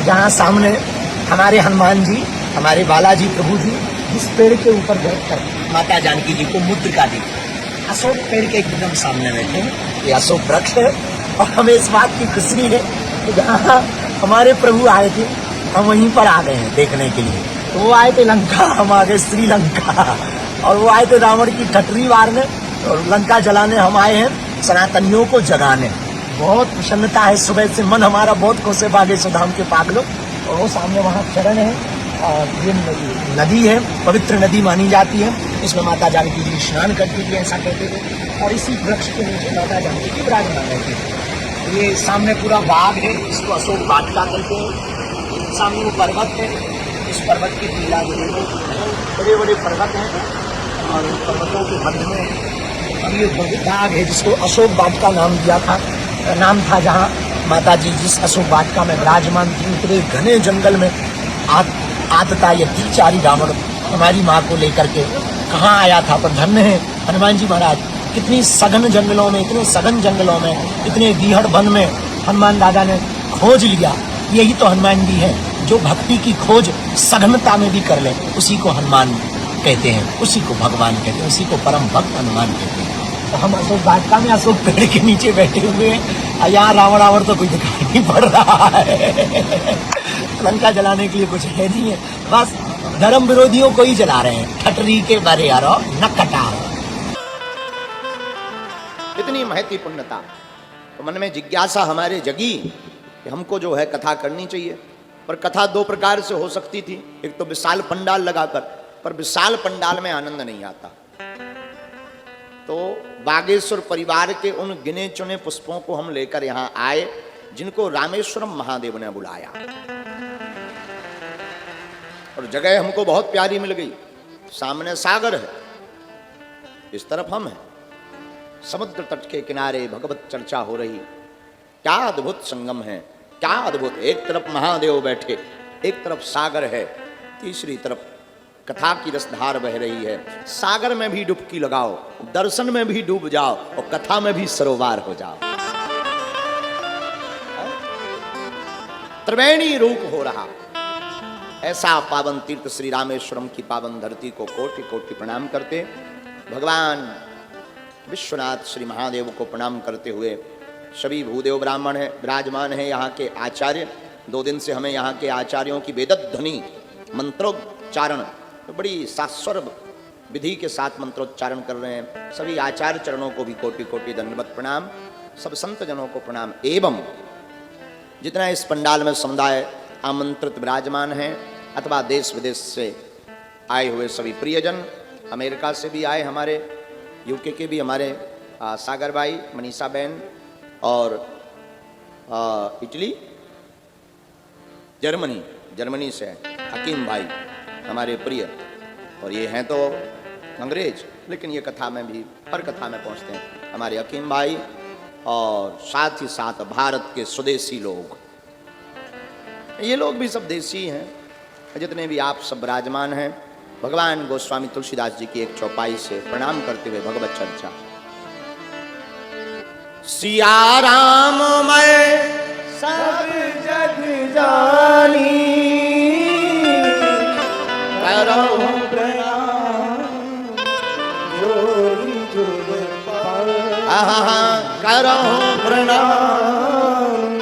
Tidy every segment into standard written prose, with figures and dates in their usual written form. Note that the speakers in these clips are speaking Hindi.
जहाँ सामने हमारे हनुमान जी, हमारे बालाजी प्रभु जी जिस पेड़ के ऊपर बैठकर माता जानकी जी को मुद्रिका दी, अशोक पेड़ के एकदम सामने बैठे हैं। ये अशोक वृक्ष है और हमें इस बात की खुशी है कि जहाँ हमारे प्रभु आए थे हम वहीं पर आ गए हैं देखने के लिए। तो वो आए थे लंका, हम आ गए श्रीलंका, और वो आए थे रावण की ठटरी मारने और लंका जलाने, हम आए हैं सनातनियों को जगाने। बहुत प्रसन्नता है, सुबह से मन हमारा बहुत खुश है बागेश्वर धाम के पागलों। और वो सामने वहाँ चरण है और ये नदी है, पवित्र नदी मानी जाती है। इसमें माता जानकी जी स्नान करती थी, ऐसा कहते थे। और इसी वृक्ष के नीचे माता जानकी जी विराजमान रहती थी। ये सामने पूरा बाग है, इसको अशोक वाटिका कहते हैं। सामने वो पर्वत है, इस पर्वत की टीला जो है बड़े बड़े पर्वत हैं और पर्वतों के मध्य में अब ये बाग है जिसको अशोक वाटिका नाम दिया था, नाम था जहाँ माता जी जिस अशोक वाटिका में विराजमान थी। इतने घने जंगल में आतता ये तीचारी रावण हमारी माँ को लेकर के कहाँ आया था। पर धन्य है हनुमान जी महाराज, कितनी सघन जंगलों में, इतने सघन जंगलों में, इतने बीहड़ वन में हनुमान दादा ने खोज लिया। यही तो हनुमान जी है, जो भक्ति की खोज सघनता में भी कर ले उसी को हनुमान कहते हैं, उसी को भगवान कहते हैं, उसी को परम भक्त हनुमान कहते हैं। तो हम अशोक वाटिका में अशोक पेड़ के नीचे बैठे हुए हैं। यहाँ रावण तो कोई दिखाई नहीं पड़ रहा है। लंका जलाने के लिए कुछ है नहीं है, बस धर्म विरोधियों को ही जला रहे हैं। ठटरी के बारे यारो न कटारो। इतनी महती पुण्यता, तो मन में जिज्ञासा हमारे जगी कि हमको जो है कथा करनी चाहिए। पर कथा दो प्रकार से हो सकती थी, एक तो विशाल पंडाल लगाकर, पर विशाल पंडाल में आनंद नहीं आता। तो बागेश्वर परिवार के उन गिने चुने पुष्पों को हम लेकर यहाँ आए जिनको रामेश्वरम महादेव ने बुलाया, और जगह हमको बहुत प्यारी मिल गई। सामने सागर है, इस तरफ हम हैं, समुद्र तट के किनारे भगवत चर्चा हो रही। क्या अद्भुत संगम है, क्या अद्भुत। एक तरफ महादेव बैठे, एक तरफ सागर है, तीसरी तरफ कथा की रसधार बह रही है। सागर में भी डुबकी लगाओ, दर्शन में भी डूब जाओ और कथा में भी सरोवर हो जाओ। त्रिवेणी रूप हो रहा ऐसा पावन तीर्थ श्री रामेश्वरम की पावन धरती को कोटि कोटि प्रणाम करते, भगवान विश्वनाथ श्री महादेव को प्रणाम करते हुए सभी भूदेव ब्राह्मण है विराजमान है। यहाँ के आचार्य, 2 दिन से हमें यहाँ के आचार्यों की वेदध्वनि मंत्रोच्चारण तो बड़ी शास्वर विधि के साथ मंत्रोच्चारण कर रहे हैं। सभी आचार्य चरणों को भी कोटि कोटि दंडवत प्रणाम, सब संत जनों को प्रणाम। एवं जितना इस पंडाल में समुदाय आमंत्रित विराजमान हैं अथवा देश विदेश से आए हुए सभी प्रियजन, अमेरिका से भी आए हमारे, यूके के भी हमारे सागर भाई, मनीषा बहन, और इटली, जर्मनी से हकीम भाई हमारे प्रिय, और ये हैं तो अंग्रेज लेकिन ये कथा में भी, हर कथा में पहुंचते हैं हमारे हकीम भाई, और साथ ही साथ भारत के स्वदेशी लोग, ये लोग भी सब देशी हैं। जितने भी आप सब विराजमान हैं, भगवान गोस्वामी तुलसीदास जी की एक चौपाई से प्रणाम करते हुए भगवत चर्चा। सिया राम मैं सब जग जानी, करो प्रणाम जोरी जुग पानी, करो प्रणाम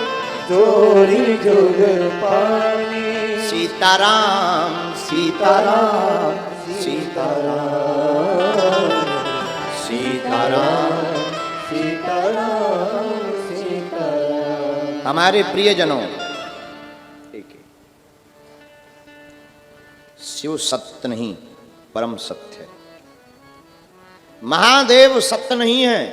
जोरी जुग पानी। सीताराम सीताराम सीताराम सीताराम सीताराम सीताराम। हमारे प्रियजनों, शिव सत्य नहीं परम सत्य है, महादेव सत्य नहीं है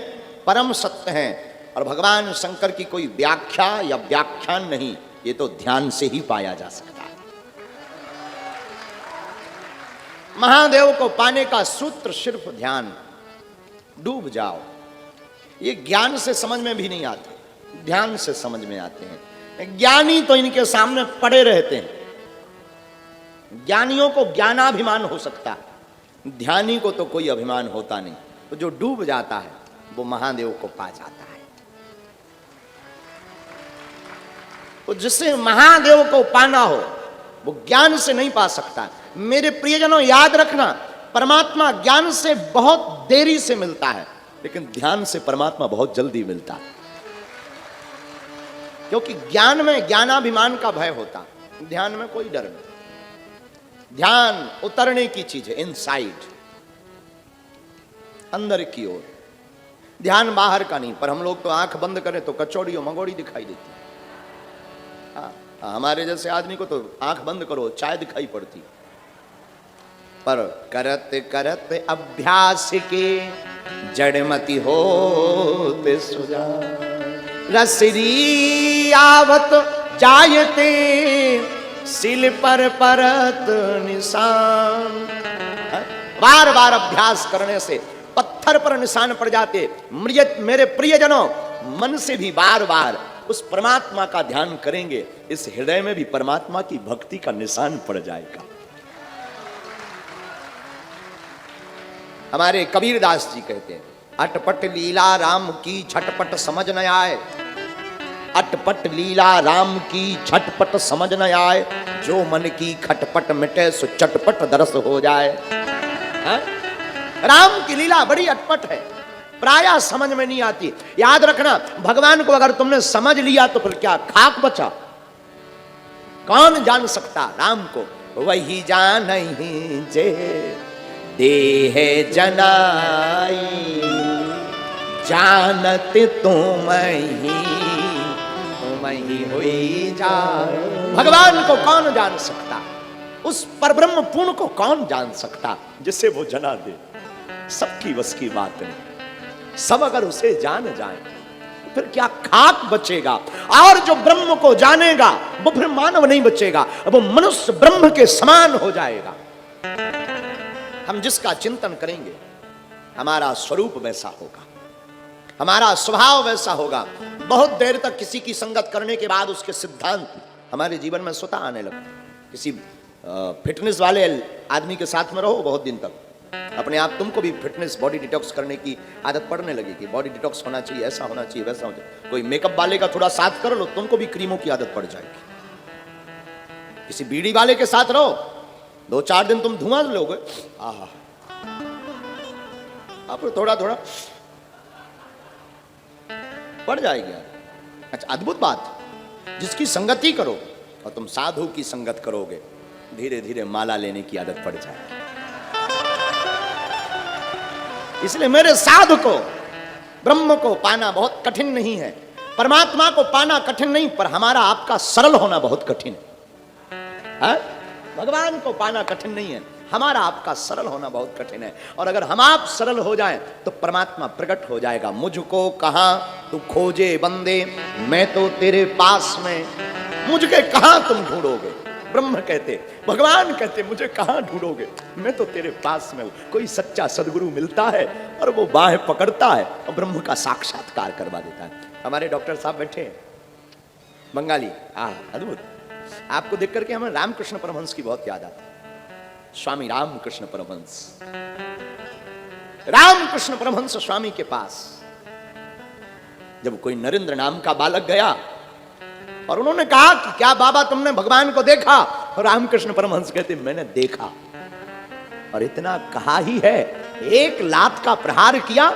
परम सत्य है, और भगवान शंकर की कोई व्याख्या या व्याख्यान नहीं, ये तो ध्यान से ही पाया जा सकता है। महादेव को पाने का सूत्र सिर्फ ध्यान, डूब जाओ। ये ज्ञान से समझ में भी नहीं आते, ध्यान से समझ में आते हैं। ज्ञानी तो इनके सामने पड़े रहते हैं, ज्ञानियों को ज्ञानाभिमान हो सकता है, ध्यानी को तो कोई अभिमान होता नहीं। तो जो डूब जाता है वो महादेव को पा जाता है। तो जिससे महादेव को पाना हो वो ज्ञान से नहीं पा सकता। मेरे प्रियजनों, याद रखना, परमात्मा ज्ञान से बहुत देरी से मिलता है, लेकिन ध्यान से परमात्मा बहुत जल्दी मिलता है। क्योंकि ज्ञान में ज्ञानाभिमान का भय होता, ध्यान में कोई डर नहीं। ध्यान उतरने की चीज है, इनसाइड, अंदर की ओर। ध्यान बाहर का नहीं। पर हम लोग तो आंख बंद करें तो कचौड़ी और मंगोड़ी दिखाई देती है। हमारे जैसे आदमी को तो आंख बंद करो चाय दिखाई पड़ती। पर करत करत अभ्यास के जड़मति होते सुजा, रसरी आवत जायते सिल पर परत निशान। बार बार अभ्यास करने से पत्थर पर निशान पड़ जाते। मेरे प्रियजनों, मन से भी बार बार उस परमात्मा का ध्यान करेंगे, इस हृदय में भी परमात्मा की भक्ति का निशान पड़ जाएगा। हमारे कबीरदास जी कहते हैं, अटपट लीला राम की झटपट समझ न आए, अटपट लीला राम की झटपट समझ न आए, जो मन की खटपट मिटे सो चटपट दरस हो जाए। हा? राम की लीला बड़ी अटपट है, प्रायः समझ में नहीं आती। याद रखना, भगवान को अगर तुमने समझ लिया तो फिर क्या खाक बचा। कौन जान सकता राम को? वही जान ही जे देह जनाई, जानत तुम ही हुई जाए। भगवान को कौन जान सकता? उस परब्रह्म पूर्ण को कौन जान सकता जिसे वो जना दे? सबकी बस की बात नहीं। सब अगर उसे जान जाए तो फिर क्या खाक बचेगा। और जो ब्रह्म को जानेगा वो फिर मानव नहीं बचेगा, वो मनुष्य ब्रह्म के समान हो जाएगा। हम जिसका चिंतन करेंगे हमारा स्वरूप वैसा होगा, हमारा स्वभाव वैसा होगा। बहुत देर तक किसी की संगत करने के बाद उसके सिद्धांत हमारे जीवन में स्वतः आने लगे। किसी फिटनेस वाले आदमी के साथ में रहो बहुत दिन तक, अपने आप तुमको भी फिटनेस बॉडी डिटॉक्स करने की आदत पड़ने लगेगी। बॉडी डिटॉक्स होना चाहिए, ऐसा होना चाहिए, वैसा होना चाहिए। कोई मेकअप वाले का थोड़ा साथ कर लो, तुमको भी क्रीमों की आदत पड़ जाएगी। किसी बीड़ी वाले के साथ रहो, 2-4 दिन तुम धुआं लोगे, आहा, अब थोड़ा थोड़ा पड़ जाएगी। अच्छा, अद्भुत बात, जिसकी संगति करो और तुम साधु की संगत करोगे, धीरे धीरे माला लेने की आदत पड़ जाएगी। इसलिए मेरे साधु को ब्रह्म को पाना बहुत कठिन नहीं है, परमात्मा को पाना कठिन नहीं, पर हमारा आपका सरल होना बहुत कठिन है। भगवान को पाना कठिन नहीं है, हमारा आपका सरल होना बहुत कठिन है। और अगर हम आप सरल हो जाएं तो परमात्मा प्रकट हो जाएगा। मुझको कहां तू खोजे बंदे, मैं तो तेरे पास में, मुझके कहां तुम ढूंढोगे। ब्रह्म कहते, भगवान कहते, मुझे कहां ढूंढोगे, मैं तो तेरे पास में हूं। कोई सच्चा सदगुरु मिलता है और वो बाहें पकड़ता है और ब्रह्म का साक्षात्कार करवा देता है। हमारे डॉक्टर साहब बैठे हैं, बंगाली, अद्भुत। आपको देख करके हमें रामकृष्ण परमहंस की बहुत याद आती है। स्वामी रामकृष्ण परमहंस, रामकृष्ण परमहंस स्वामी के पास जब कोई नरेंद्र नाम का बालक गया और उन्होंने कहा कि क्या बाबा तुमने भगवान को देखा? और रामकृष्ण परमहंस कहते, मैंने देखा। और इतना कहा ही है, एक लात का प्रहार किया,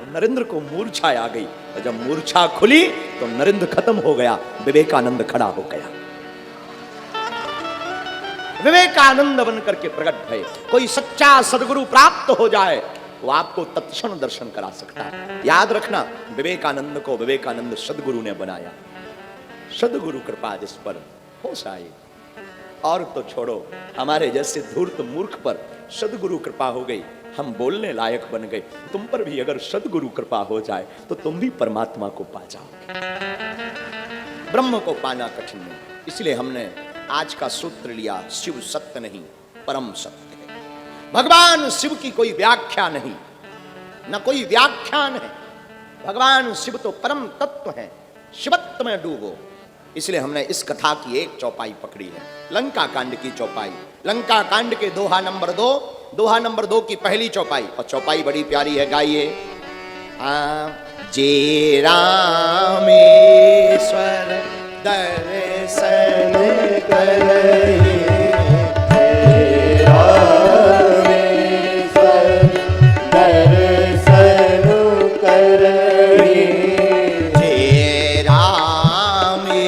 नरेंद्र को मूर्छा आ गई। और जब मूर्छा खुली तो नरेंद्र खत्म हो गया, विवेकानंद खड़ा हो गया। विवेकानंद बन करके प्रकट भय। कोई सच्चा सदगुरु प्राप्त हो जाए वो आपको तत्क्षण दर्शन करा सकता है। याद रखना, विवेकानंद को विवेकानंद सदगुरु ने बनाया। सदगुरु कृपा जिस पर हो साई, और तो छोड़ो, हमारे जैसे धूर्त मूर्ख पर सदगुरु कृपा हो गई, हम बोलने लायक बन गए। तुम पर भी अगर सदगुरु कृपा हो जाए तो तुम भी परमात्मा को पा जाओगे। ब्रह्म को पाना कठिन नहीं, इसलिए हमने आज का सूत्र लिया, शिव सत्य नहीं परम सत्य है। भगवान शिव की कोई व्याख्या नहीं, न कोई व्याख्यान है। भगवान शिव तो परम तत्व है, शिवत्व में डूबो। इसलिए हमने इस कथा की एक चौपाई पकड़ी है, लंका कांड की चौपाई। लंका कांड के दोहा नंबर 2, दोहा नंबर 2 की पहली चौपाई। और चौपाई बड़ी प्यारी है, गाइए। जे रामेश्वर दर्शन दर्शन करहि रामेश्वर